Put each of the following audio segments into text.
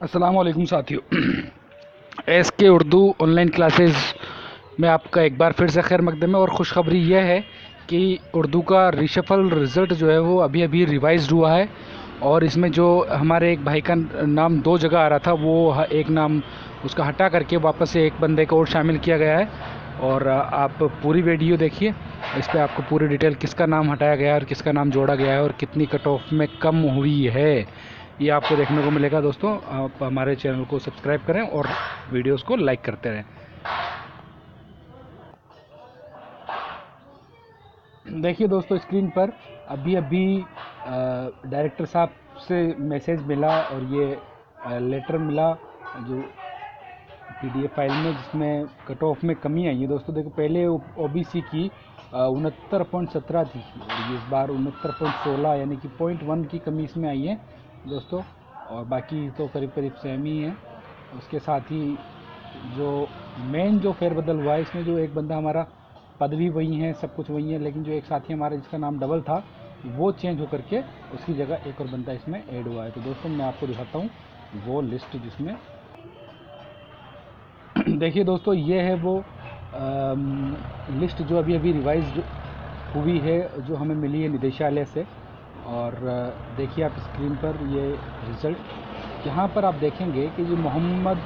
अस्सलाम वालेकुम साथियों। एस के उर्दू ऑनलाइन क्लासेस में आपका एक बार फिर से खैर मकदम है। और खुशखबरी यह है कि उर्दू का रिशफल रिज़ल्ट जो है वो अभी अभी रिवाइज्ड हुआ है। और इसमें जो हमारे एक भाई का नाम दो जगह आ रहा था, वो एक नाम उसका हटा करके वापस से एक बंदे को और शामिल किया गया है। और आप पूरी वीडियो देखिए, इस पर आपको पूरी डिटेल किसका नाम हटाया गया है और किसका नाम जोड़ा गया है और कितनी कट ऑफ में कम हुई है, ये आपको देखने को मिलेगा। दोस्तों, आप हमारे चैनल को सब्सक्राइब करें और वीडियोस को लाइक करते रहें। देखिए दोस्तों, स्क्रीन पर अभी अभी डायरेक्टर साहब से मैसेज मिला और ये लेटर मिला जो पीडीएफ फाइल में, जिसमें कट ऑफ में कमी आई है। दोस्तों देखो, पहले ओबीसी की 69.17 थी और इस बार 69.16 यानी कि 0.1 की कमी इसमें आई है दोस्तों। और बाकी तो करीब करीब सेम ही है। उसके साथ ही जो मेन जो फेरबदल हुआ है इसमें, जो एक बंदा हमारा पदवी वही है, सब कुछ वही है, लेकिन जो एक साथी हमारा जिसका नाम डबल था वो चेंज होकर के उसकी जगह एक और बंदा इसमें ऐड हुआ है। तो दोस्तों मैं आपको दिखाता हूँ वो लिस्ट जिसमें देखिए दोस्तों, ये है वो लिस्ट जो अभी अभी रिवाइज हुई है, जो हमें मिली है निदेशालय से। और देखिए आप स्क्रीन पर ये रिज़ल्ट, यहाँ पर आप देखेंगे कि जो मोहम्मद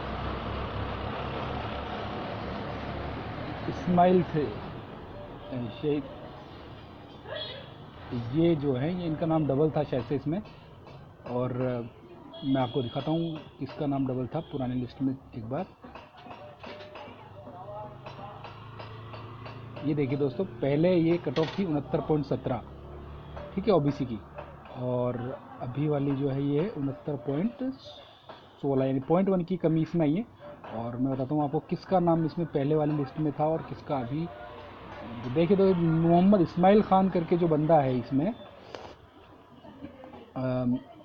इस्माइल थे शेख, ये जो है ये इनका नाम डबल था शायद से इसमें। और मैं आपको दिखाता हूँ किसका नाम डबल था पुरानी लिस्ट में एक बार। ये देखिए दोस्तों, पहले ये कट ऑफ थी 69.17, ठीक है, ओबीसी की। और अभी वाली जो है ये 69.16 यानी 0.1 की कमी इसमें आई है। और मैं बताता हूँ आपको किसका नाम इसमें पहले वाली लिस्ट में था और किसका अभी। तो देखिए, तो मोहम्मद इस्माइल खान करके जो बंदा है इसमें,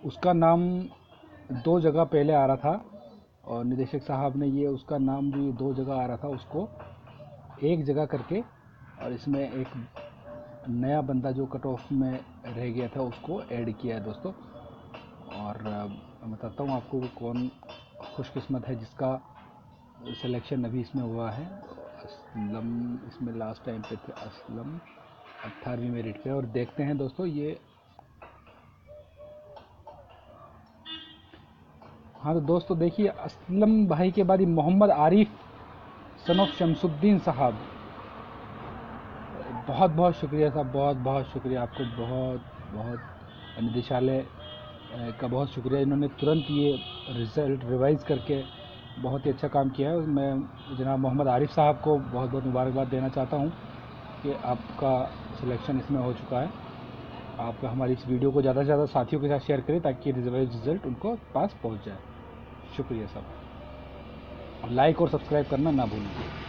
उसका नाम दो जगह पहले आ रहा था और निदेशक साहब ने ये उसका नाम जो ये दो जगह आ रहा था उसको एक जगह करके, और इसमें एक नया बंदा जो कट ऑफ में रह गया था उसको ऐड किया है दोस्तों। और मैं बताता हूँ आपको कौन खुशकिस्मत है जिसका सिलेक्शन अभी इसमें हुआ है। असलम इसमें लास्ट टाइम पे थे, असलम 18वीं मेरिट पे। और देखते हैं दोस्तों ये, हाँ तो दोस्तों देखिए, असलम भाई के बाद ये मोहम्मद आरिफ सन ऑफ शमसुद्दीन साहब। बहुत बहुत शुक्रिया साहब, बहुत बहुत शुक्रिया आपको, बहुत बहुत निदेशालय का बहुत शुक्रिया। इन्होंने तुरंत ये रिज़ल्ट रिवाइज़ करके बहुत ही अच्छा काम किया है। मैं जनाब मोहम्मद आरिफ साहब को बहुत बहुत मुबारकबाद देना चाहता हूँ कि आपका सिलेक्शन इसमें हो चुका है। आप हमारी इस वीडियो को ज़्यादा से ज़्यादा साथियों के साथ शेयर करें ताकि रिवाइज रिज़ल्ट उनको पास पहुँच जाए। शुक्रिया साहब, लाइक और सब्सक्राइब करना ना भूलें।